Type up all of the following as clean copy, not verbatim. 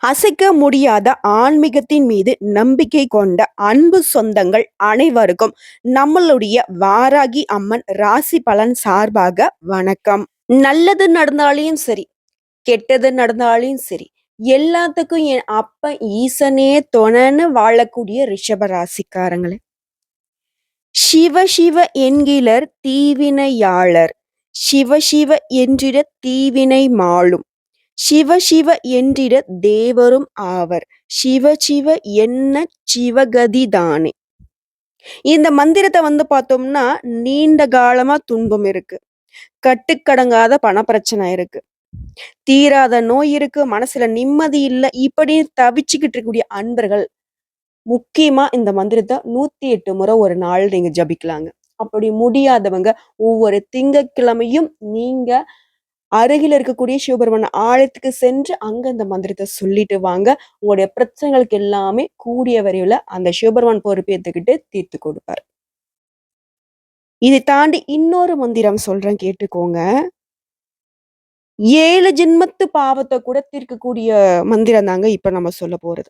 அசைக்க முடியாத ஆன்மீகத்தின் மீது நம்பிக்கை கொண்ட அன்பு சொந்தங்கள் அனைவருக்கும் நம்மளுடைய வாராகி அம்மன் ராசி பலன் சார்பாக வணக்கம். நல்லது நடந்தாலையும் சரி, கெட்டது நடந்தாலும் சரி, எல்லாத்துக்கும் என் அப்ப ஈசனே துணைன்னு வாழக்கூடிய ரிஷப ராசிக்காரங்களே. சிவ சிவ என்கிறர் தீவினையாளர், சிவ சிவ என்றிட தீவினை மாளும், சிவ சிவ என்றிட தேவரும் ஆவர், சிவ சிவ என்ன சிவகதிதானே. இந்த மந்திரத்தை பார்த்தோம்னா நீண்ட காலமா துன்பம் இருக்கு, கட்டுக்கடங்காத பணப்பிரச்சனை இருக்கு, தீராத நோய் இருக்கு, மனசுல நிம்மதி இல்லை, இப்படி தவிச்சுக்கிட்டு இருக்கக்கூடிய அன்பர்கள் முக்கியமா இந்த மந்திரத்தை 108 முறை ஒரு நாள் நீங்க ஜபிக்கலாங்க. அப்படி முடியாதவங்க ஒவ்வொரு திங்கட்கிழமையும் நீங்க அருகில் இருக்கக்கூடிய சிவபெருமான ஆலயத்துக்கு சென்று அங்க இந்த மந்திரத்தை சொல்லிட்டு வாங்க. உங்களுடைய பிரச்சனைகளுக்கு எல்லாமே கூடிய வரையில அந்த சிவபெருமான் பொறுப்பேற்றுக்கிட்டு தீர்த்து கொடுப்பார். இதை தாண்டி இன்னொரு மந்திரம் சொல்றேன், கேட்டுக்கோங்க. 7 ஜென்மத்து பாவத்தை கூட தீர்க்கக்கூடிய மந்திரம் தாங்க இப்ப நம்ம சொல்ல போறது.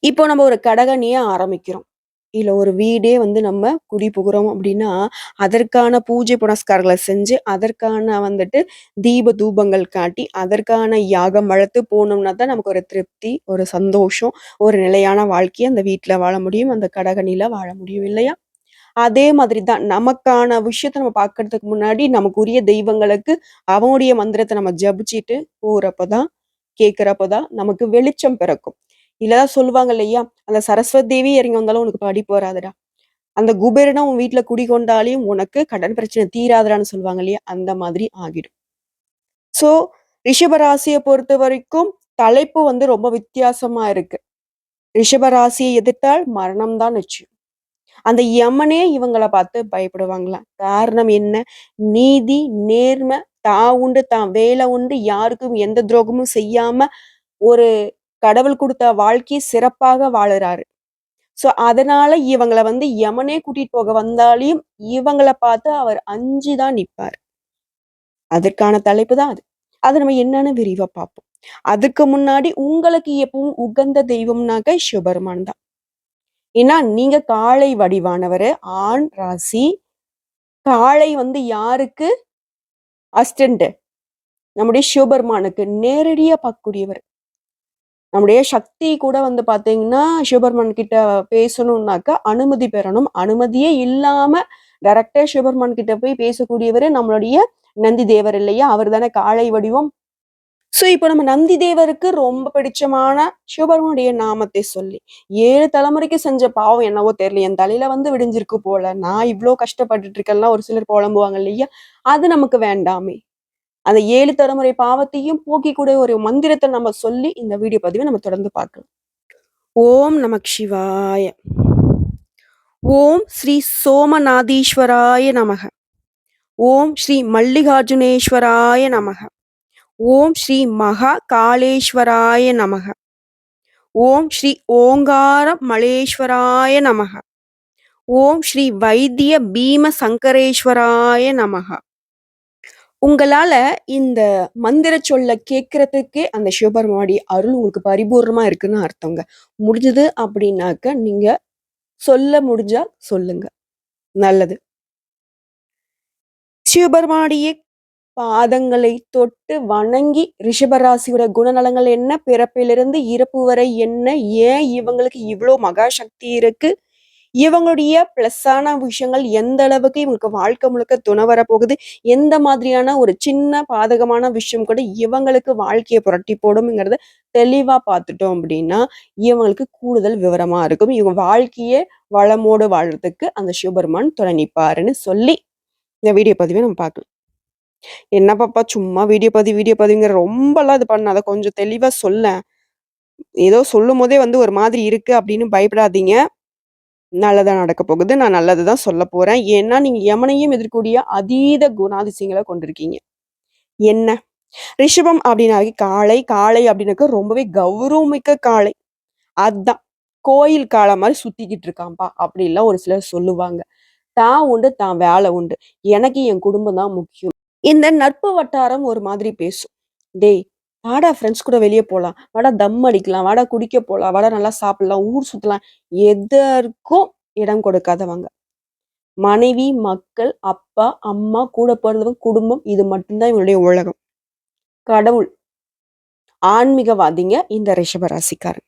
இப்போ நம்ம ஒரு கடகணியை ஆரம்பிக்கிறோம், இல்ல ஒரு வீடே நம்ம குடி புகுறோம் அப்படின்னா அதற்கான பூஜை புனஸ்காரங்களை செஞ்சு அதற்கான தீப தூபங்கள் காட்டி அதற்கான யாகம் வளர்த்து போனோம்னா தான் நமக்கு ஒரு திருப்தி, ஒரு சந்தோஷம், ஒரு நிலையான வாழ்க்கையை அந்த வீட்டுல வாழ முடியும், அந்த கடகணியில வாழ முடியும் இல்லையா? அதே மாதிரி தான் நமக்கான விஷயத்த நம்ம பார்க்கறதுக்கு முன்னாடி நமக்குரிய தெய்வங்களுக்கு அவனுடைய மந்திரத்தை நம்ம ஜபிச்சுட்டு போறப்பதான் கேட்கிறப்பதான் நமக்கு வெளிச்சம் பிறக்கும். இல்லதான் சொல்லுவாங்க இல்லையா, அந்த சரஸ்வதி தேவி இறங்கி வந்தாலும் உனக்கு படிப்பு வராதுடா, அந்த குபேரனா உன் வீட்டுல குடிகொண்டாலையும் உனக்கு கடன் பிரச்சனை தீராதுடான்னு சொல்லுவாங்க இல்லையா, அந்த மாதிரி ஆகிடும். சோ ரிஷபராசியை பொறுத்த வரைக்கும் தலைப்பு ரொம்ப வித்தியாசமா இருக்கு. ரிஷபராசியை எதிர்த்தால் மரணம் தான் நிச்சயம். அந்த யமனே இவங்களை பார்த்து பயப்படுவாங்களாம். காரணம் என்ன? நீதி, நேர்மை, தான் உண்டு தான் வேலை உண்டு, யாருக்கும் எந்த துரோகமும் செய்யாம ஒரு கடவுள் கொடுத்த வாழ்க்கையை சிறப்பாக வாழுறாரு. சோ அதனால இவங்களை யமனே கூட்டிட்டு போக வந்தாலையும் இவங்களை பார்த்து அவர் அஞ்சுதான் நிற்பார். அதற்கான தலைப்பு தான் அது. அது நம்ம என்னன்னு விரிவா பார்ப்போம். அதுக்கு முன்னாடி உங்களுக்கு எப்பவும் உகந்த தெய்வம்னாக்க சிவபெருமான் தான். ஏன்னா நீங்க காளை வடிவானவர், ஆண் ராசி. காளை யாருக்கு அஸ்டண்ட்? நம்முடைய சிவபெருமானுக்கு நேரடியா பார்க்கக்கூடியவர். நம்முடைய சக்தி கூட பாத்தீங்கன்னா சிவபெருமான் கிட்ட பேசணும்னாக்க அனுமதி பெறணும். அனுமதியே இல்லாம டைரக்டா சிவபெருமான் கிட்ட போய் பேசக்கூடியவர் நம்மளுடைய நந்தி தேவர் இல்லையா, அவர் தானே காளை வடிவம். சோ இப்ப நம்ம நந்தி தேவருக்கு ரொம்ப பிடிச்சமான சிவபெருமானுடைய நாமத்தை சொல்லி 7 தலைமுறைக்கு செஞ்ச பாவம் என்னவோ தெரியல, என் தலையில விடிஞ்சிருக்கு போல, நான் இவ்வளோ கஷ்டப்பட்டுட்டு இருக்கேன்லாம் ஒரு சிலர் புலம்புவாங்க இல்லையா, அது நமக்கு வேண்டாமே. அந்த 7 தலைமுறை பாவத்தையும் போக்கிக்கூடிய ஒரு மந்திரத்தை நம்ம சொல்லி இந்த வீடியோ பதிவை நம்ம தொடர்ந்து பார்க்கலாம். ஓம் நமக் சிவாய. ஓம் ஸ்ரீ சோமநாதீஸ்வராய நமக. ஓம் ஸ்ரீ மல்லிகார்ஜுனேஸ்வராய நமக. ஓம் ஸ்ரீ மகா காளேஸ்வராய நமக. ஓம் ஸ்ரீ ஓங்கார மலேஸ்வராய நமக. ஓம் ஸ்ரீ வைத்திய பீம சங்கரேஸ்வராய நமக. உங்களால இந்த மந்திர சொல்ல கேட்கறதுக்கே அந்த சிவபெருமானுடைய அருள் உங்களுக்கு பரிபூர்ணமா இருக்குன்னு அர்த்தங்க. முடிஞ்சது அப்படின்னாக்க நீங்க சொல்ல முடிஞ்சா சொல்லுங்க, நல்லது. சிவபெருமானுடைய பாதங்களை தொட்டு வணங்கி ரிஷபராசியோட குணநலங்கள் என்ன, பிறப்பிலிருந்து இறப்பு வரை என்ன, ஏன் இவங்களுக்கு இவ்வளோ மகா சக்தி இருக்கு, இவங்களுடைய பிளஸ்ஸான விஷயங்கள் எந்த அளவுக்கு இவங்களுக்கு வாழ்க்கை முழுக்க துணை வரப்போகுது, எந்த மாதிரியான ஒரு சின்ன பாதகமான விஷயம் கூட இவங்களுக்கு வாழ்க்கையை புரட்டி போடும்ங்கிறத தெளிவா பார்த்துட்டோம் அப்படின்னா இவங்களுக்கு கூடுதல் விவரமா இருக்கும். இவங்க வாழ்க்கையே வளமோடு வாழ்றதுக்கு அந்த சிவபெருமான் துணை நிற்பாருன்னு சொல்லி இந்த வீடியோ பதிவை நம்ம பார்க்கலாம். என்ன பாப்பா சும்மா வீடியோ பதிவுங்கிற ரொம்பலாம் இது பண்ணாத, கொஞ்சம் தெளிவா சொல்ல. ஏதோ சொல்லும் போதே ஒரு மாதிரி இருக்கு அப்படின்னு பயப்படாதீங்க. நல்லதா நடக்க போகுது. நான் நல்லதுதான் சொல்ல போறேன். ஏன்னா நீங்க யமனையும் எதிர்க்கூடிய அதீத குணாதிசயங்களை கொண்டிருக்கீங்க. என்ன ரிஷபம் அப்படின்னாவே காளை, காளை அப்படின்னாக்க ரொம்பவே கௌரவமிக்க காளை. அதான் கோயில் காளை மாதிரி சுத்திக்கிட்டு இருக்கான்பா அப்படின்லாம் ஒரு சிலர் சொல்லுவாங்க. தான் உண்டு தான் வேலை உண்டு, எனக்கு என் குடும்பம் தான் முக்கியம். இந்த நட்பு வட்டாரம் ஒரு மாதிரி பேசும். டேய் வாடா ஃப்ரெண்ட்ஸ் கூட வெளிய போலாம். வாடா தம் அடிக்கலாம். வாடா குடிக்க போலாம். வாடா நல்லா சாப்பிடலாம். ஊர் சுத்தலாம். எதற்கும் இடம் கொடுக்காதவங்க. மனைவி, மக்கள், அப்பா, அம்மா, கூட பொறந்தவங்க, குடும்பம் இது மட்டும் தான் இவங்களுடைய உலகம். கடவுள், ஆன்மீகவாதிங்க இந்த ரிஷப ராசிக்காரங்க.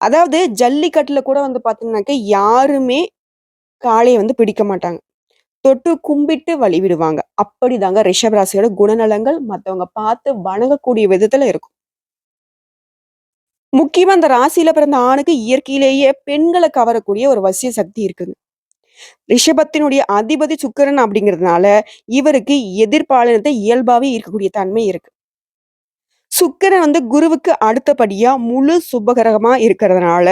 அதாவது ஜல்லிக்கட்டுல கூட வந்து பார்த்தீங்கன்னாக்க, யாருமே காளைய வந்து பிடிக்க மாட்டாங்க. தொட்டு கும்பிட்டு வழிவிடுவாங்க. அப்படிதாங்க ரிஷப ராசியோட குணநலங்கள் மத்தவங்க பார்த்து வணங்கக்கூடிய விதத்துல இருக்கும். முக்கியமா அந்த ராசியில பிறந்த ஆணுக்கு இயற்கையிலேயே பெண்கள கவரக்கூடிய ஒரு வசிய சக்தி இருக்குங்க. ரிஷபத்தினுடைய அதிபதி சுக்கிரன் அப்படிங்கிறதுனால, இவருக்கு எதிர்பாலினத்த இயல்பாவே ஈர்க்கக்கூடிய தன்மை இருக்கு. சுக்கிரன் வந்து குருவுக்கு அடுத்தபடியா முழு சுபகிரகமா இருக்கிறதுனால,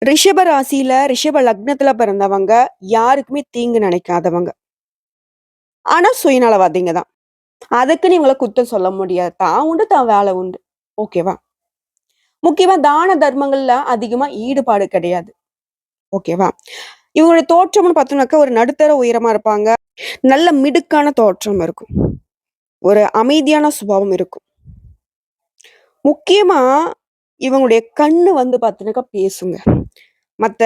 ரிஷப ராசியில, ரிஷப லக்னத்துல பிறந்தவங்க யாருக்குமே தீங்கு நினைக்காதவங்க. ஆனா சுயநலவாதிங்க தான். அதுக்குன்னு இவங்கள குத்தம் சொல்ல முடியாது. தான் உண்டு, தான் வேலை உண்டு. ஓகேவா? முக்கியமா தான தர்மங்கள்ல அதிகமா ஈடுபாடு கிடையாது. ஓகேவா? இவங்களுடைய தோற்றம்னு பார்த்தோம்னாக்கா, ஒரு நடுத்தர உயரமா இருப்பாங்க. நல்ல மிடுக்கான தோற்றம் இருக்கும். ஒரு அமைதியான சுபாவம் இருக்கும். முக்கியமா இவங்களுடைய கண்ணு வந்து பார்த்தீங்கன்னாக்கா பேசுங்க. மத்த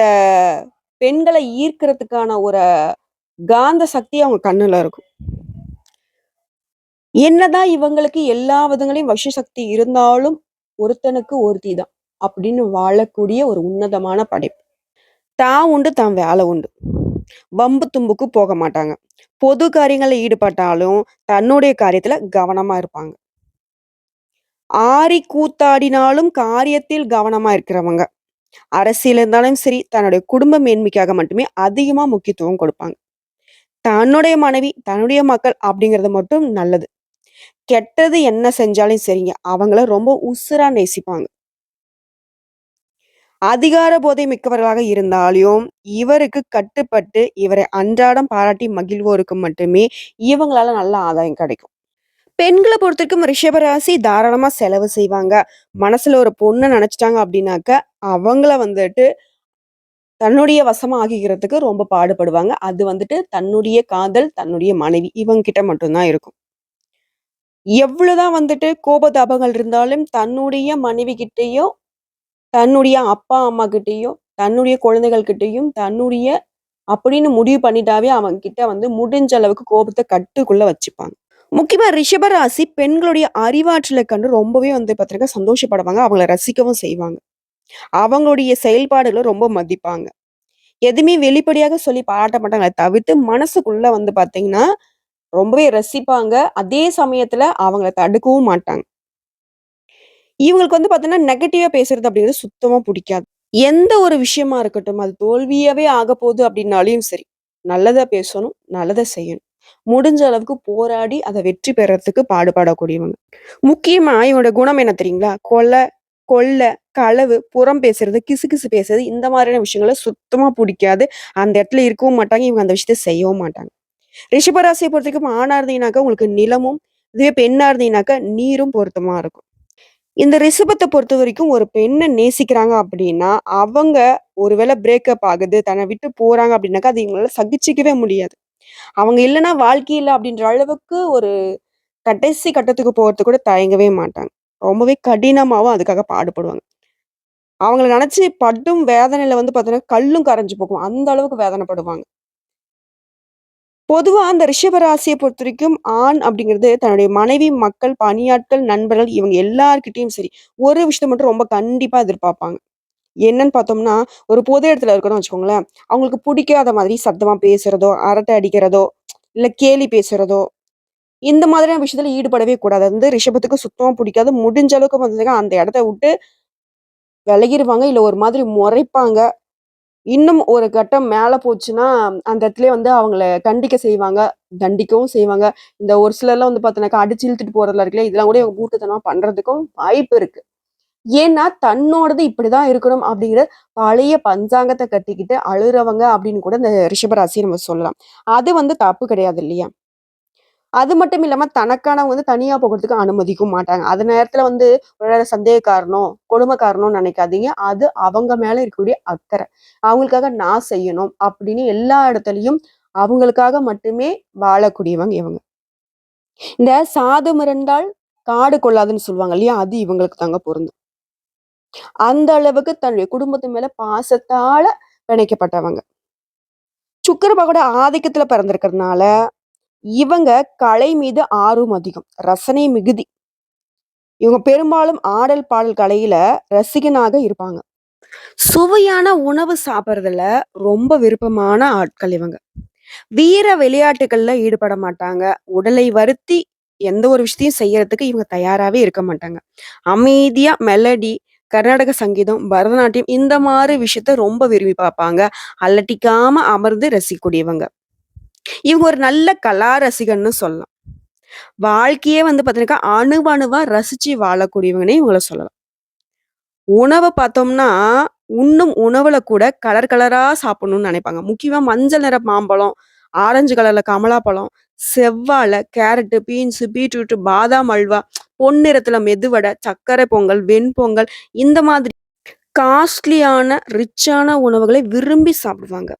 பெண்கள ஈர்க்கிறதுக்கான ஒரு காந்த சக்தி அவங்க கண்ணுல இருக்கும். என்னதான் இவங்களுக்கு எல்லா விதங்களையும் வஷ சக்தி இருந்தாலும், ஒருத்தனுக்கு ஒருத்தி தான். அப்படின்னு வாழக்கூடிய ஒரு உன்னதமான படைப்பு. தான் உண்டு, தான் வேலை உண்டு. வம்பு தும்புக்கு போக மாட்டாங்க. பொது காரியங்கள்ல ஈடுபட்டாலும், தன்னுடைய காரியத்துல கவனமா இருப்பாங்க. ஆரி கூத்தாடினாலும் காரியத்தில் கவனமா இருக்கிறவங்க. அரசியல் இருந்தாலும் சரி, தன்னுடைய குடும்ப மேன்மைக்காக மட்டுமே அதிகமா முக்கியத்துவம் கொடுப்பாங்க. தன்னுடைய மனைவி, தன்னுடைய மக்கள் அப்படிங்கிறது மட்டும் நல்லது. கெட்டது என்ன செஞ்சாலும் சரிங்க, அவங்கள ரொம்ப உசுரா நேசிப்பாங்க. அதிகார போதை மிக்கவர்களாக இருந்தாலும், இவருக்கு கட்டுப்பட்டு, இவரை அன்றாடம் பாராட்டி மகிழ்வோருக்கு மட்டுமே இவங்களால நல்ல ஆதாயம் கிடைக்கும். பெண்கள பொறுத்தவரைக்கும் ரிஷபராசி தாராளமா செலவு செய்வாங்க. மனசுல ஒரு பொண்ண நெனச்சுட்டாங்க அப்டின்னாக்க, அவங்கள வந்துட்டு தன்னுடைய வசமா ஆக்கிக்கிறதுக்கு ரொம்ப பாடுபடுவாங்க. அது வந்துட்டு தன்னுடைய காதல், தன்னுடைய மனைவி இவங்க கிட்ட மட்டும் தான் இருக்கும். எவ்வளவுதான் வந்துட்டு கோபதாபங்கள் இருந்தாலும், தன்னுடைய மனைவி கிட்டயும், தன்னுடைய அப்பா, அம்மா கிட்டயும், தன்னுடைய குழந்தைகள் கிட்டயும், தன்னுடைய அப்படின்னு முடிவு பண்ணிட்டாவே அவங்க கிட்ட வந்து முடிஞ்ச அளவுக்கு கோபத்த கட்டுக்குள்ள வச்சுப்பாங்க. முக்கியமா ரிஷபராசி பெண்களுடைய அறிவாற்றலை கண்டு ரொம்பவே வந்து பார்த்தீங்கன்னா சந்தோஷப்படுவாங்க. அவங்கள ரசிக்கவும் செய்வாங்க. அவங்களுடைய செயல்பாடுகள ரொம்ப மதிப்பாங்க. எதுவுமே வெளிப்படையாக சொல்லி பாராட்ட மாட்டாங்களே தவிர்த்து, மனசுக்குள்ள வந்து பார்த்தீங்கன்னா, ரொம்பவே ரசிப்பாங்க. அதே சமயத்துல அவங்கள தடுக்கவும் மாட்டாங்க. இவங்களுக்கு வந்து பார்த்தீங்கன்னா, நெகட்டிவா பேசுறது அப்படிங்கிறது சுத்தமா புடிக்காது. எந்த ஒரு விஷயமா இருக்கட்டும், அது தோல்வியாவே ஆகப்போகுது அப்படின்னாலயும் சரி, நல்லத பேசணும், நல்லத செய்யணும். முடிஞ்ச அளவுக்கு போராடி அத வெற்றி பெறறதுக்கு பாடுபடக்கூடியவங்க. முக்கியமா இவனோட குணம் என்ன தெரியுங்களா? கொல்ல, களவு, புறம் பேசுறது, கிசுகிசு பேசுறது இந்த மாதிரியான விஷயங்கள சுத்தமா புடிக்காது. அந்த இடத்துல இருக்கவும் மாட்டாங்க. இவங்க அந்த விஷயத்த செய்யவும் மாட்டாங்க. ரிஷபராசிய பொறுத்தவரைக்கும் ஆணா இருந்தீங்கனாக்கா உங்களுக்கு நிலமும், இதுவே பெண்ணா இருந்தீங்கனாக்கா நீரும் பொருத்தமா இருக்கும். இந்த ரிஷபத்த பொறுத்தவரைக்கும் ஒரு பெண்ண நேசிக்கிறாங்க அப்படின்னா, அவங்க ஒருவேள பிரேக்கப் ஆகுது, தன்ன விட்டு போறாங்க அப்படின்னாக்கா, அது இவங்களால சகிச்சுக்கவே முடியாது. அவங்க இல்லன்னா வாழ்க்கை இல்ல அப்படின்ற அளவுக்கு ஒரு கடைசி கட்டத்துக்கு போறதுக்கு கூட தயங்கவே மாட்டாங்க. ரொம்பவே கடினமாவும் அதுக்காக பாடுபடுவாங்க. அவங்கள நெனச்சு படும் வேதனையில வந்து பார்த்தீங்கன்னா, கல்லும் கரைஞ்சு போகும். அந்த அளவுக்கு வேதனைப்படுவாங்க. பொதுவா அந்த ரிஷப ராசிய பொறுத்தவரைக்கும் ஆண் அப்படிங்கிறது தன்னுடைய மனைவி, மக்கள், பணியாட்கள், நண்பர்கள் இவங்க எல்லார்கிட்டயும் சரி, ஒரு விஷயத்த மட்டும் ரொம்ப கண்டிப்பா எதிர்பார்ப்பாங்க. என்னன்னு பார்த்தோம்னா, ஒரு பொது இடத்துல இருக்கோம்னு வச்சுக்கோங்களேன், அவங்களுக்கு புடிக்காத மாதிரி சத்தமா பேசுறதோ, அரட்டை அடிக்கிறதோ, இல்ல கேலி பேசுறதோ, இந்த மாதிரியான விஷயத்துல ஈடுபடவே கூடாது. அது வந்து ரிஷபத்துக்கு சுத்தமா புடிக்காது. முடிஞ்ச அளவுக்கு பார்த்தீங்கன்னா, அந்த இடத்த விட்டு விலகிருவாங்க. இல்ல ஒரு மாதிரி முறைப்பாங்க. இன்னும் ஒரு கட்டம் மேல போச்சுன்னா, அந்த இடத்துலயே வந்து அவங்கள கண்டிக்க செய்வாங்க. தண்டிக்கவும் செய்வாங்க. இந்த ஒரு சிலர்லாம் வந்து பார்த்தீங்கன்னாக்கா, அடிச்சு இழுத்துட்டு போறதுலாம் இருக்குல்ல, இதெல்லாம் கூட இவங்க மூர்க்கத்தனமா பண்றதுக்கும் வாய்ப்பு இருக்கு. ஏன்னா, தன்னோடது இப்படிதான் இருக்கணும் அப்படிங்கிற பழைய பஞ்சாங்கத்த கட்டிக்கிட்டு அழுறவங்க அப்படின்னு கூட இந்த ரிஷபராசிய நம்ம சொல்லலாம். அது வந்து தப்பு கிடையாது இல்லையா? அது மட்டும் இல்லாம தனக்கானவங்க வந்து தனியா போகறதுக்கு அனுமதிக்கவும் மாட்டாங்க. அந்த நேரத்துல வந்து ஒரு சந்தேகக்காரனோ, கொடுமைக்காரனோ நினைக்காதீங்க. அது அவங்க மேல இருக்கக்கூடிய அக்கறை. அவங்களுக்காக நான் செய்யணும் அப்படின்னு எல்லா இடத்துலயும் அவங்களுக்காக மட்டுமே வாழக்கூடியவங்க இவங்க. இந்த சாது மிரண்டால் காடு கொள்ளாதுன்னு சொல்லுவாங்க இல்லையா? அது இவங்களுக்கு தாங்க பொருந்தும். அந்த அளவுக்கு தன்னுடைய குடும்பத்து மேல பாசத்தால பிணைக்கப்பட்டவங்க. சுக்கிர பகவானோட ஆதிக்கத்துல பிறந்திருக்கிறதுனால, இவங்க கலை மீது ஆர்வம் அதிகம். ரசனை மிகுதி. இவங்க பெரும்பாலும் ஆடல், பாடல் கலையில ரசிகனாக இருப்பாங்க. சுவையான உணவு சாப்பிடுறதுல ரொம்ப விருப்பமான ஆட்கள் இவங்க. வீர விளையாட்டுகள்ல ஈடுபட மாட்டாங்க. உடலை வருத்தி எந்த ஒரு விஷயத்தையும் செய்யறதுக்கு இவங்க தயாராவே இருக்க மாட்டாங்க. அமைதியா மெலடி, கர்நாடக சங்கீதம், பரதநாட்டியம் இந்த மாரி விஷயத்த ரொம்ப விரும்பி பார்ப்பாங்க. அலட்டிக்காம அமர்ந்து ரசிக்கக்கூடியவங்க. இவங்க ஒரு நல்ல கலா ரசிகன்னு சொல்லலாம். வாழ்க்கையே வந்து பார்த்தீங்கன்னாக்கா, அணுவணுவா ரசிச்சு வாழக்கூடியவங்கன்னே இவங்கள சொல்லலாம். உணவ பார்த்தோம்னா, உண்ணும் உணவுல கூட கலர் கலரா சாப்பிடணும்னு நினைப்பாங்க. முக்கியமா மஞ்சள் நிற மாம்பழம், ஆரஞ்சு கலர்ல கமலாப்பழம், செவ்வாழை, கேரட்டு, பீன்ஸு, பீட்ரூட், பாதாம் அல்வா, பொன்னிறத்துல மெதுவடை, சர்க்கரை பொங்கல், வெண்பொங்கல் இந்த மாதிரி காஸ்ட்லியான, ரிச்சான உணவுகளை விரும்பி சாப்பிடுவாங்க.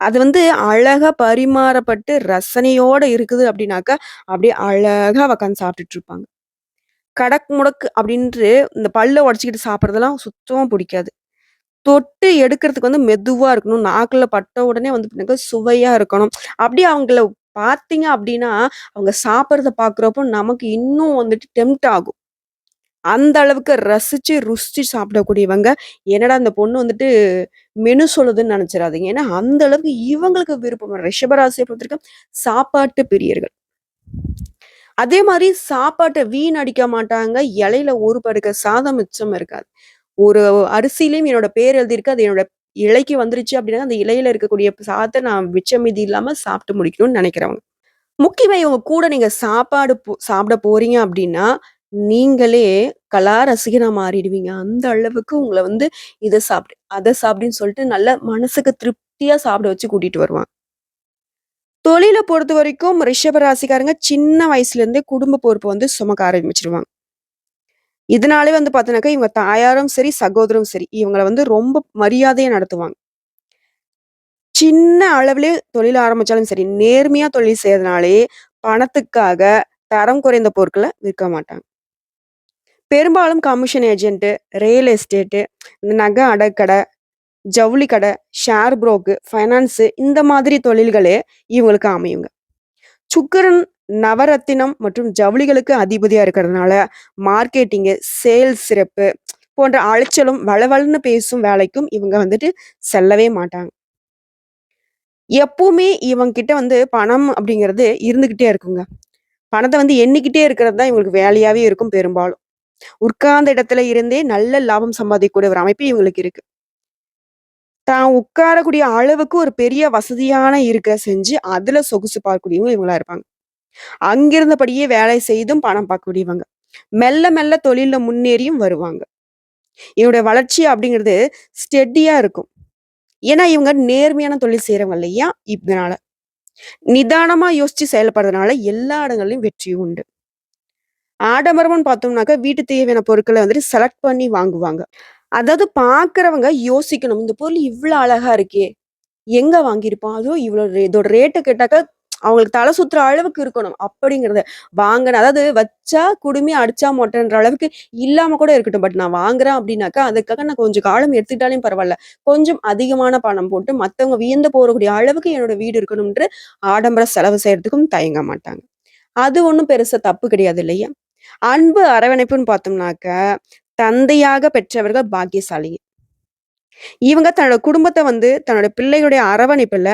அது வந்து அழகா பரிமாறப்பட்டு ரசனையோட இருக்குது அப்படின்னாக்கா, அப்படியே அழகா உக்காந்து சாப்பிட்டுட்டு இருப்பாங்க. கடக் முடக்கு அப்படின்ட்டு இந்த பல்ல உடைச்சுக்கிட்டு சாப்பிடுறதெல்லாம் சுத்தமா புடிக்காது. தொட்டு எடுக்கிறதுக்கு வந்து மெதுவா இருக்கணும். நாக்குல பட்ட உடனே வந்து பாத்தீங்கன்னா சுவையா இருக்கணும். அப்படியே அவங்கள பார்த்தீங்க அப்படின்னா, அவங்க சாப்பிடுறத பார்க்குறப்போ நமக்கு இன்னும் வந்துட்டு டெம்ப்ட் ஆகும். அந்த அளவுக்கு ரசிச்சு, ருசிச்சு சாப்பிடக்கூடியவங்க. என்னடா இந்த பொண்ணு வந்துட்டு மெனு சொல்லுதுன்னு நெனச்சிராதீங்க. ஏன்னா, அந்த அளவுக்கு இவங்களுக்கு விருப்பம். ரிஷபராசிய பொறுத்தவரைக்கும் சாப்பாட்டு பிரியர்கள். அதே மாரி சாப்பாட்ட வீணடிக்க மாட்டாங்க. இலையில ஒரு பருக்க சாதம் மிச்சம் இருக்காது. ஒரு அரிசியிலயும் என்னோட பேர் எழுதியிருக்கு. அது என்னோட இலைக்கு வந்துருச்சு அப்படின்னா, அந்த இலையில இருக்கக்கூடிய சாதத்த நான் மிச்சம் மீதி இல்லாம சாப்பிட்டு முடிக்கணும்னு நெனைக்கிறவங்க. முக்கியமா இவங்க கூட நீங்க சாப்பாடு சாப்பிட போறீங்க அப்படின்னா, நீங்களே கலா ரசிகனா மாறிடுவீங்க. அந்த அளவுக்கு உங்கள வந்து இத சாப்பிடு, அத சாப்பிடுன்னு சொல்லிட்டு நல்ல மனசுக்கு திருப்தியா சாப்பிட வச்சு கூட்டிட்டு வருவாங்க. தொழில பொறுத்தவரைக்கும் ரிஷப ராசிக்காரங்க சின்ன வயசுலேருந்தே குடும்ப பொறுப்ப வந்து சுமக்க ஆரம்பிச்சுருவாங்க. இதனாலே வந்து பார்த்தீங்கன்னாக்கா, இவங்க தாயாரும் சரி, சகோதரரும் சரி, இவங்கள வந்து ரொம்ப மரியாதையா நடத்துவாங்க. சின்ன அளவிலே தொழில் ஆரம்பிச்சாலும் சரி, நேர்மையா தொழில் செய்றதுனாலயே பணத்துக்காக தரம் குறைந்த பொருட்கள விற்க மாட்டாங்க. பெரும்பாலும் கமிஷன் ஏஜென்ட், ரியல் எஸ்டேட்டு, இந்த நகை அடக்கடை, ஜவுளி கடை, ஷேர் புரோக்கு, ஃபைனான்ஸு இந்த மாதிரி தொழில்களே இவங்களுக்கு அமையுங்க. சுக்கிரன் நவரத்தினம் மற்றும் ஜவுளிகளுக்கு அதிபதியா இருக்கிறதுனால, மார்க்கெட்டிங்கு, சேல்ஸ் சிறப்பு போன்ற அலைச்சலும், வளவளன்னு பேசும் வேலைக்கும் இவங்க வந்துட்டு செல்லவே மாட்டாங்க. எப்பவுமே இவங்க கிட்ட வந்து பணம் அப்படிங்கிறது இருந்துகிட்டே இருக்குங்க. பணத்த வந்து எண்ணிக்கிட்டே இருக்கிறது தான் இவங்களுக்கு வேலையாவே இருக்கும் பெரும்பாலும். உட்கார்ந்த இடத்துல இருந்தே நல்ல லாபம் சம்பாதிக்கக்கூடிய ஒரு அமைப்பு இவங்களுக்கு இருக்கு. தான் உட்காரக்கூடிய அளவுக்கு ஒரு பெரிய வசதியான இருக்கை செஞ்சு, அதுல சொகுசு பார்க்கக்கூடியவங்க இவங்களா இருப்பாங்க. அங்கிருந்தபடியே வேலை செய்தும் பணம் பார்க்கக்கூடியவங்க. மெல்ல மெல்ல தொழில்ல முன்னேறியும் வருவாங்க. இவருடைய வளர்ச்சி அப்படிங்கிறது ஸ்டெடியா இருக்கும். ஏன்னா இவங்க நேர்மையான தொழில் செய்றவங்க இல்லையா? இதனால. நிதானமா யோசிச்சு செயல்படுறதுனால எல்லா இடங்கள்லயும் வெற்றி உண்டு. ஆடம்பரம்னு பார்த்தோம்னாக்கா, வீட்டு தேவையான பொருட்கள வந்துட்டு செலக்ட் பண்ணி வாங்குவாங்க. அதாவது பார்க்கிறவங்க யோசிக்கணும். இந்த பொருள் இவ்ளோ அழகா இருக்கே! எங்க வாங்கியிருப்பான்? அதுவும் இவ்ளோ இதோட ரேட்ட கேட்டாக்கா, அவங்களுக்கு தல சுத்துற அளவுக்கு இருக்கணும். அப்படிங்கிறத வாங்குன அதாவது வச்சா குடுமி, அடிச்சா மொட்டைன்ற அளவுக்கு இல்லாம கூட இருக்கட்டும். பட் நான் வாங்குறேன் அப்படின்னாக்கா, அதுக்காக நான் கொஞ்சம் காலம் எடுத்துக்கிட்டாலும் பரவால்ல. கொஞ்சம் அதிகமான பணம் போட்டு மத்தவங்க வியந்து போறக்கூடிய அளவுக்கு என்னோட வீடு இருக்கணும்ன்ற ஆடம்பர செலவு செய்றதுக்கும் தயங்க மாட்டாங்க. அது ஒண்ணும் பெருசா தப்பு கிடையாது இல்லையா? அன்பு அரவணைப்புன்னு பார்த்தோம்னாக்க, தந்தையாக பெற்றவர்கள் பாக்கியசாலிங்க. இவங்க தன்னோட குடும்பத்த வந்து தன்னோட பிள்ளைகளுடைய அரவணைப்புல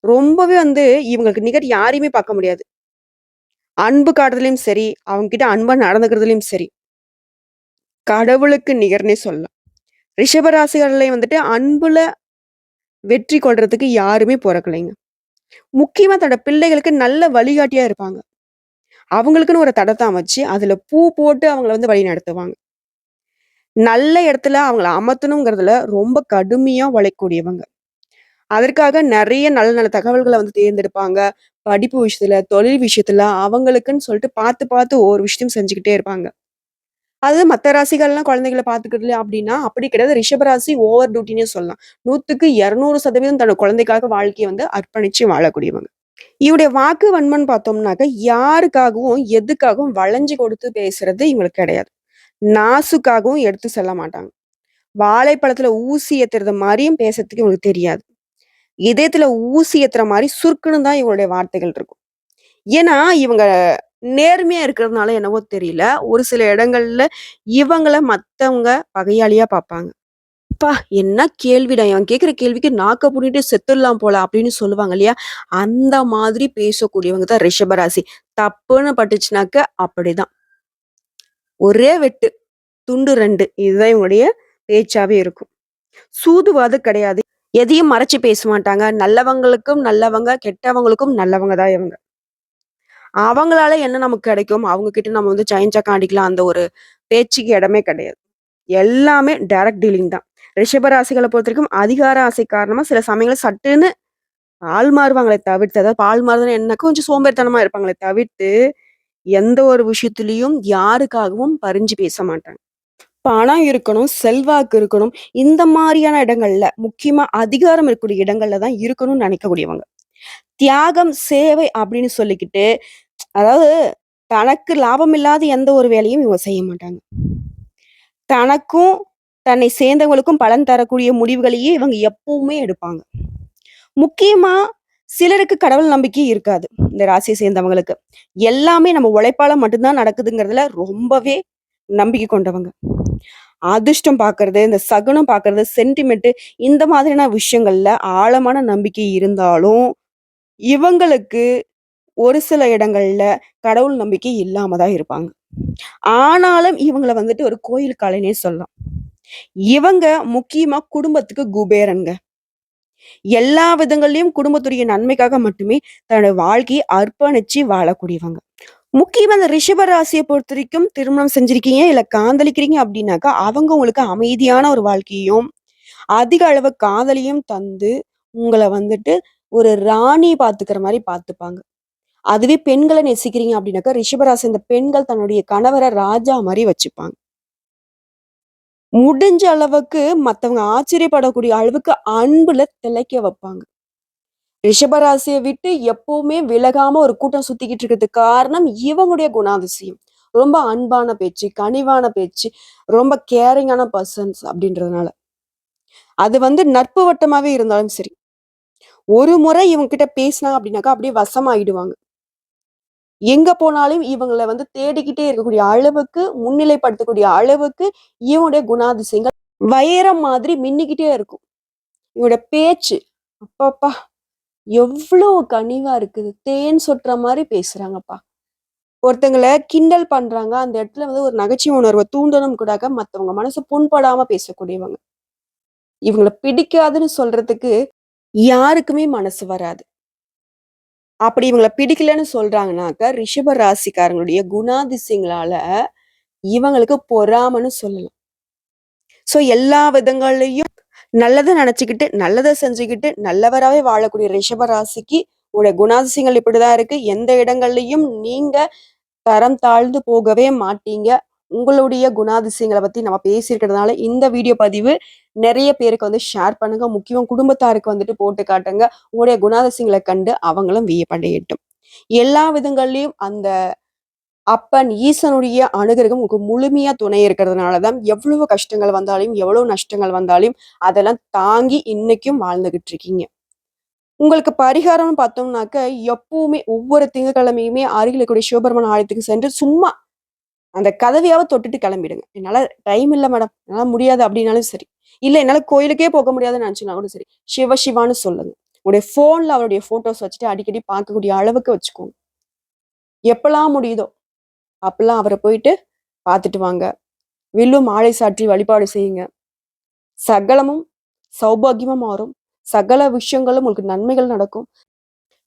ரொம்பவே வந்து இவங்களுக்கு நிகர் யாரையுமே பார்க்க முடியாது. அன்பு காட்டுறதுலயும் சரி, அவங்க கிட்ட அன்பா நடந்துக்கிறதுலயும் சரி, கடவுளுக்கு நிகர்னே சொல்லலாம். ரிஷபராசிகள்லயும் வந்துட்டு அன்புல வெற்றி கொள்றதுக்கு யாருமே பொறக்கலைங்க. முக்கியமா தன்னோட பிள்ளைகளுக்கு நல்ல வழிகாட்டியா இருப்பாங்க. அவங்களுக்குன்னு ஒரு தடத்த அமைச்சு, அதுல பூ போட்டு அவங்கள வந்து வழி நடத்துவாங்க. நல்ல இடத்துல அவங்கள அமர்த்தணுங்கிறதுல ரொம்ப கடுமையா உழைக்கக்கூடியவங்க. அதற்காக நெறைய நல்ல நல்ல தகவல்கள வந்து தேர்ந்தெடுப்பாங்க. படிப்பு விஷயத்துல, தொழில் விஷயத்துல அவங்களுக்குன்னு சொல்லிட்டு பார்த்து பார்த்து ஒவ்வொரு விஷயத்தையும் செஞ்சுக்கிட்டே இருப்பாங்க. அது மத்த ராசிகள்லாம் குழந்தைகள பார்த்துக்கிறதுல அப்டின்னா, அப்படி கிடையாது. ரிஷப ராசி ஓவர் டியூட்டின்னே சொல்லலாம். 100க்கு 200% தன்னோட குழந்தைக்காக வாழ்க்கைய வந்து அர்ப்பணிச்சு வாழக்கூடியவங்க. இவருடைய வாக்கு வன்மன்னு பார்த்தோம்னாக்க, யாருக்காகவும், எதுக்காகவும் வளைஞ்சு கொடுத்து பேசுறது இவங்களுக்கு கிடையாது. நாசுக்காகவும் எடுத்து சொல்ல மாட்டாங்க. வாழைப்பழத்துல ஊசி ஏத்துறது மாரியும் பேசுறதுக்கு இவங்களுக்கு தெரியாது. இதயத்துல ஊசி ஏத்துற மாரி சுருக்குன்னு தான் இவங்களுடைய வார்த்தைகள் இருக்கும். ஏன்னா, இவங்க நேர்மையா இருக்கிறதுனால என்னவோ தெரியல, ஒரு சில இடங்கள்ல இவங்கள மத்தவங்க பகையாளியா பார்ப்பாங்க. "அப்பா! என்ன கேள்விடா! இவன் கேட்கிற கேள்விக்கு நாக்க புடுங்கிட்டு செத்துடலாம் போல" அப்படின்னு சொல்லுவாங்க இல்லையா? அந்த மாதிரி பேசக்கூடியவங்க தான் ரிஷபராசி. தப்புன்னு பட்டுச்சுனாக்க அப்படிதான். ஒரே வெட்டு, துண்டு 2 இதுதான் இவங்களுடைய பேச்சாவே இருக்கும். சூதுவாது கிடையாது. எதையும் மறைச்சு பேச மாட்டாங்க. நல்லவங்களுக்கும் நல்லவங்க, கெட்டவங்களுக்கும் நல்லவங்க தான் இவங்க. அவங்களால என்ன நமக்கு கிடைக்கும்? அவங்க கிட்ட நம்ம வந்து சைன் அடிக்கலாம் அந்த ஒரு பேச்சுக்கு இடமே கிடையாது. எல்லாமே டைரக்ட் டீலிங் தான். ரிஷப ராசிகள பொறுத்தவரைக்கும் அதிகார ஆசை காரணமா சில சமயங்கள்ல சட்டுன்னு ஆள் மாறுவாங்களே தவிர்த்து, அதாவது ஆள் மாறுதுன்னா என்ன கொஞ்சம் சோம்பேறித்தனமா இருப்பாங்களே தவிர்த்து, எந்த ஒரு விஷயத்திலயும் யாருக்காகவும் பரிஞ்சு பேச மாட்டாங்க. பணம் இருக்கணும், செல்வாக்கு இருக்கணும். இந்த மாரியான இடங்கள்ல, முக்கியமா அதிகாரம் இருக்கக்கூடிய இடங்கள்ல தான் இருக்கணும்னு நினைக்கக்கூடியவங்க. தியாகம், சேவை அப்படின்னு சொல்லிக்கிட்டு, அதாவது தனக்கு லாபம் இல்லாத எந்த ஒரு வேலையும் இவங்க செய்ய மாட்டாங்க. தனக்கும், தன்னை சேர்ந்தவங்களுக்கும் பலன் தரக்கூடிய முடிவுகளையே இவங்க எப்பவுமே எடுப்பாங்க. முக்கியமா சிலருக்கு கடவுள் நம்பிக்கை இருக்காது. இந்த ராசியை சேர்ந்தவங்களுக்கு. எல்லாமே நம்ம உழைப்பால மட்டும் தான் நடக்குதுங்கிறதுல ரொம்பவே நம்பிக்கை கொண்டவங்க. அதிர்ஷ்டம் பார்க்கறது, இந்த சகுனம் பார்க்கறது, சென்டிமென்ட் இந்த மாதிரியான விஷயங்கள்ல ஆழமான நம்பிக்கை இருந்தாலும், இவங்களுக்கு ஒரு சில இடங்கள்ல கடவுள் நம்பிக்கை இல்லாம தான் இருப்பாங்க. ஆனாலும் இவங்கள வந்துட்டு ஒரு கோயில் காளைன்னே சொல்லலாம். இவங்க முக்கியமா குடும்பத்துக்கு குபேரன்ங்க. எல்லா விதங்கள்லயும் குடும்பத்துடைய நன்மைக்காக மட்டுமே தன்னோட வாழ்க்கையை அர்ப்பணிச்சு வாழக்கூடியவங்க. முக்கியமா இந்த ரிஷப ராசிய பொறுத்தவரைக்கும் திருமணம் செஞ்சிருக்கீங்க, இல்ல காதலிக்கிறீங்க அப்படின்னாக்கா, அவங்க உங்களுக்கு அமைதியான ஒரு வாழ்க்கையும், அதிக அளவு காதலையும் தந்து, உங்கள வந்துட்டு ஒரு ராணி பாத்துக்கிற மாரி பாத்துப்பாங்க. அதுவே பெண்கள நேசிக்கிறீங்க அப்படின்னாக்கா, ரிஷபராசி இந்த பெண்கள் தன்னுடைய கணவர ராஜா மாரி வச்சுப்பாங்க. முடிஞ்ச அளவுக்கு மத்தவங்க ஆச்சரியப்படக்கூடிய அளவுக்கு அன்புல திளைக்க வைப்பாங்க. ரிஷபராசிய விட்டு எப்பவுமே விலகாம ஒரு கூட்டம் சுத்திக்கிட்டு இருக்கிறதுக்கு காரணம் இவங்களுடைய குணாதிசயம். ரொம்ப அன்பான பேச்சு, கனிவான பேச்சு, ரொம்ப கேரிங்கான பெர்சன்ஸ் அப்படின்றதுனால. அது வந்து நட்பு வட்டமாவே இருந்தாலும் சரி. ஒரு முறை இவங்க கிட்ட பேசினாங்க அப்படின்னாக்கா, அப்படியே வசமாயிடுவாங்க. எங்க போனாலும் இவங்கள வந்து தேடிக்கிட்டே இருக்கக்கூடிய அளவுக்கு, முன்னிலைப்படுத்தக்கூடிய அளவுக்கு இவனுடைய குணாதிசயங்கள் வைரம் மாதிரி மின்னிக்கிட்டே இருக்கும். இவனோட பேச்சு, அப்பப்பா! எவ்ளோ கனிவா இருக்குது. தேன் சொட்டுற மாரி பேசுறாங்கப்பா. ஒருத்தங்கள கிண்டல் பண்றாங்க. அந்த இடத்துல வந்து ஒரு நகைச்சுவை உணர்வ தூண்டணும் கூடாக மத்தவங்க மனசு புண்படாம பேசக்கூடியவங்க. இவங்கள பிடிக்காதுன்னு சொல்றதுக்கு யாருக்குமே மனசு வராது. அப்படி இவங்கள பிடிக்கலன்னு சொல்றாங்கன்னாக்க, ரிஷப ராசிக்காரங்களுடைய குணாதிசயங்களால இவங்களுக்கு பொறாமன்னு சொல்லலாம். ஸோ எல்லா விதங்கள்லயும் நல்லத நெனச்சுக்கிட்டு, நல்லத செஞ்சுக்கிட்டு, நல்லவராவே வாழக்கூடிய ரிஷப ராசிக்கு உங்களுடைய குணாதிசயங்கள் இப்படிதான் இருக்கு. எந்த இடங்கள்லயும் நீங்க தரம் தாழ்ந்து போகவே மாட்டீங்க. உங்களுடைய குணாதிசயங்கள பத்தி நம்ம பேசியிருக்கிறதுனால, இந்த வீடியோ பதிவு நெறைய பேருக்கு வந்து ஷேர் பண்ணுங்க. முக்கியமா குடும்பத்தாருக்கு வந்துட்டு போட்டு காட்டுங்க. உங்களுடைய குணாதிசயங்கள கண்டு அவங்களும் வியப்படையட்டும். எல்லா விதங்கள்லயும் அந்த அப்பன் ஈசனுடைய அனுகிரகம் உங்களுக்கு முழுமையா துணை இருக்கிறதுனால தான் எவ்வளவு கஷ்டங்கள் வந்தாலும், எவ்வளவு நஷ்டங்கள் வந்தாலும், அதெல்லாம் தாங்கி இன்னைக்கும் வாழ்ந்துகிட்டு இருக்கீங்க. உங்களுக்கு பரிகாரம்னு பார்த்தோம்னாக்க, எப்பவுமே ஒவ்வொரு திங்கட்கிழமையுமே அருகில் இருக்கக்கூடிய சிவபெருமான் ஆலயத்துக்கு சென்று சும்மா அந்த கதவையாவது தொட்டுட்டு கிளம்பிடுங்க. "என்னால டைம் இல்ல மேடம். என்னால முடியாது." அப்படின்னாலும் சரி. இல்ல என்னால கோயிலுக்கே போக முடியாதுன்னு நினைச்சீங்கன்னா கூட சரி. சிவ சிவான்னு சொல்லுங்க. உங்களுடைய ஃபோன்ல அவருடைய ஃபோட்டோஸ் வச்சுட்டு அடிக்கடி பார்க்கக்கூடிய அளவுக்கு வச்சுக்கோங்க. எப்பலாம் முடியுதோ, அப்பலாம் அவர போயிட்டு பார்த்துட்டு வாங்க. வில்லும் மாலை சாற்றி வழிபாடு செய்யுங்க. சகலமும் சௌபாக்கியமா மாறும். சகல விஷயங்களும் உங்களுக்கு நன்மைகள் நடக்கும்.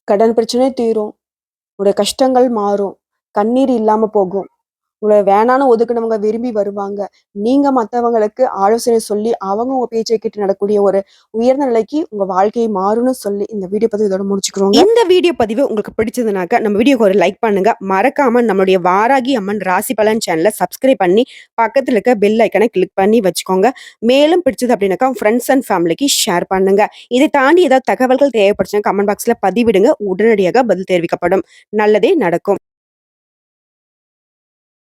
கடன் பிரச்சனை தீரும். உங்களுடைய கஷ்டங்கள் மாறும். கண்ணீர் இல்லாம போகும். உங்கள வேணான்னு ஒதுக்குனவங்க விரும்பி வருவாங்க. நீங்க மத்தவங்களுக்கு ஆலோசனை சொல்லி, அவங்க உங்க பேச்சை கேட்டு நடக்கக்கூடிய ஒரு உயர்ந்த நிலைக்கு உங்க வாழ்க்கை மாறும்னு சொல்லி, இந்த வீடியோ பதிவு இதோட முடிச்சுக்கிறோங்க. இந்த வீடியோ பதிவு உங்களுக்கு பிடிச்சதுனாக்க, நம்ம வீடியோக்கு ஒரு லைக் பண்ணுங்க. மறக்காம நம்மளுடைய வாராகி அம்மன் ராசி பலன் சேனல சப்ஸ்கிரைப் பண்ணி, பக்கத்துல இருக்க பெல் ஐகானை கிளிக் பண்ணி வச்சுக்கோங்க. மேலும் பிடிச்சது அப்படின்னாக்கா, ஃப்ரெண்ட்ஸ் அண்ட் ஃபேமிலிக்கு ஷேர் பண்ணுங்க. இதை தாண்டி ஏதாவது தகவல்கள் தேவைப்பட்டுச்சுன்னா கமெண்ட் பாக்ஸ்ல பதிவிடுங்க. உடனடியாக பதில் தெரிவிக்கப்படும். நல்லதே நடக்கும்.